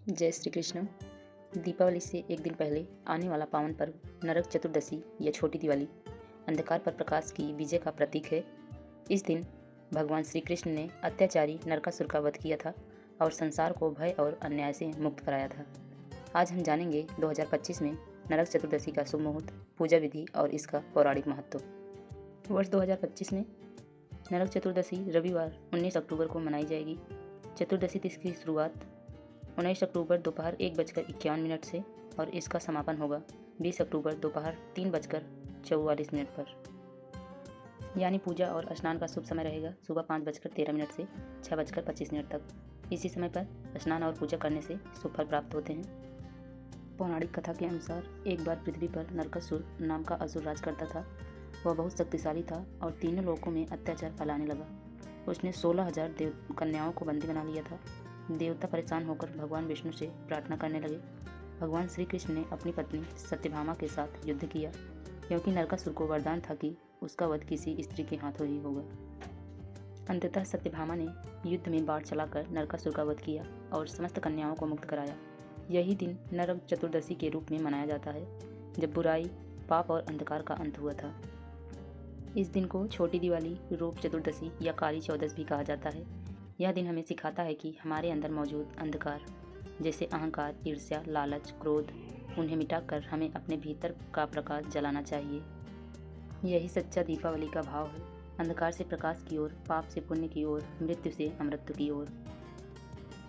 जय श्री कृष्ण। दीपावली से एक दिन पहले आने वाला पावन पर्व नरक चतुर्दशी या छोटी दिवाली अंधकार पर प्रकाश की विजय का प्रतीक है। इस दिन भगवान श्री कृष्ण ने अत्याचारी नरकासुर का वध किया था और संसार को भय और अन्याय से मुक्त कराया था। आज हम जानेंगे 2025 में नरक चतुर्दशी का शुभ मुहूर्त, पूजा विधि और इसका पौराणिक महत्व। वर्ष 2025 में नरक चतुर्दशी रविवार 19 अक्टूबर को मनाई जाएगी। चतुर्दशी तिथि की शुरुआत 19 अक्टूबर दोपहर 1:51 से और इसका समापन होगा 20 अक्टूबर दोपहर 3:44 पर। यानी पूजा और स्नान का शुभ समय रहेगा सुबह 5:13 से 6:25 तक। इसी समय पर स्नान और पूजा करने से शुभ फल प्राप्त होते हैं। पौराणिक कथा के अनुसार एक बार पृथ्वी पर नरकासुर नाम का असुर राज करता था। वह बहुत शक्तिशाली था और तीनों लोकों में अत्याचार फैलाने लगा। उसने 16,000 देव कन्याओं को बंदी बना लिया था। देवता परेशान होकर भगवान विष्णु से प्रार्थना करने लगे। भगवान श्री कृष्ण ने अपनी पत्नी सत्यभामा के साथ युद्ध किया, क्योंकि नरकासुर को वरदान था कि उसका वध किसी स्त्री के हाथों ही होगा। अंततः सत्यभामा ने युद्ध में बाढ़ चलाकर नरकासुर का वध किया और समस्त कन्याओं को मुक्त कराया। यही दिन नरक चतुर्दशी के रूप में मनाया जाता है, जब बुराई, पाप और अंधकार का अंत हुआ था। इस दिन को छोटी दिवाली, रूप चतुर्दशी या काली चौदस भी कहा जाता है। यह दिन हमें सिखाता है कि हमारे अंदर मौजूद अंधकार जैसे अहंकार, ईर्ष्या, लालच, क्रोध, उन्हें मिटाकर हमें अपने भीतर का प्रकाश जलाना चाहिए। यही सच्चा दीपावली का भाव है, अंधकार से प्रकाश की ओर, पाप से पुण्य की ओर, मृत्यु से अमृत की ओर।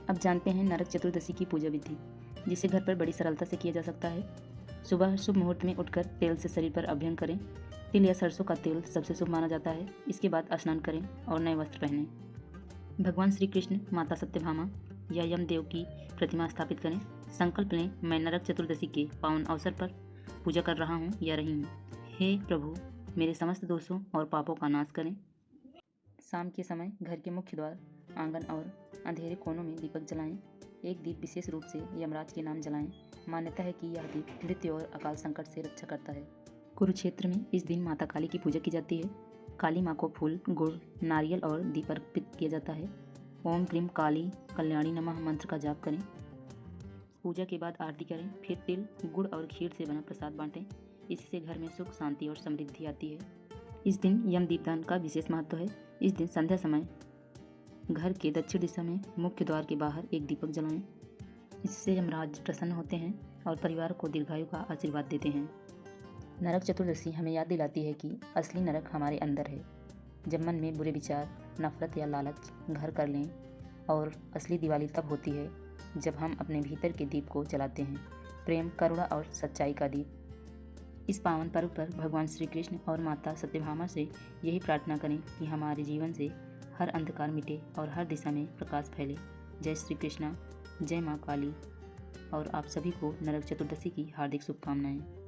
अब जानते हैं नरक चतुर्दशी की पूजा विधि, जिसे घर पर बड़ी सरलता से किया जा सकता है। सुबह शुभ मुहूर्त में उठकर तेल से शरीर पर अभ्यंग करें। तिल या सरसों का तेल सबसे शुभ माना जाता है। इसके बाद स्नान करें और नए वस्त्र पहनें। भगवान श्री कृष्ण, माता सत्यभामा या यमदेव की प्रतिमा स्थापित करें। संकल्प लें, मैं नरक चतुर्दशी के पावन अवसर पर पूजा कर रहा हूँ या रही हूँ। हे प्रभु, मेरे समस्त दोषों और पापों का नाश करें। शाम के समय घर के मुख्य द्वार, आंगन और अंधेरे कोनों में दीपक जलाएं। एक दीप विशेष रूप से यमराज के नाम जलाएं। मान्यता है कि यह दीप मृत्यु और अकाल संकट से रक्षा करता है। कुरुक्षेत्र में इस दिन माता काली की पूजा की जाती है। काली माँ को फूल, गुड़, नारियल और दीप अर्पित किया जाता है। ओम क्रीम काली कल्याणी नमः मंत्र का जाप करें। पूजा के बाद आरती करें, फिर तिल, गुड़ और खीर से बना प्रसाद बांटें। इससे घर में सुख, शांति और समृद्धि आती है। इस दिन यम दीपदान का विशेष महत्व है। इस दिन संध्या समय घर के दक्षिण दिशा में मुख्य द्वार के बाहर एक दीपक जलाएं। इससे यमराज प्रसन्न होते हैं और परिवार को दीर्घायु का आशीर्वाद देते हैं। नरक चतुर्दशी हमें याद दिलाती है कि असली नरक हमारे अंदर है। जब मन में बुरे विचार, नफरत या लालच घर कर लें, और असली दिवाली तब होती है जब हम अपने भीतर के दीप को जलाते हैं, प्रेम, करुणा और सच्चाई का दीप। इस पावन पर्व पर भगवान श्री कृष्ण और माता सत्यभामा से यही प्रार्थना करें कि हमारे जीवन से हर अंधकार मिटे और हर दिशा में प्रकाश फैले। जय श्री कृष्णा, जय माँ काली। और आप सभी को नरक चतुर्दशी की हार्दिक शुभकामनाएं।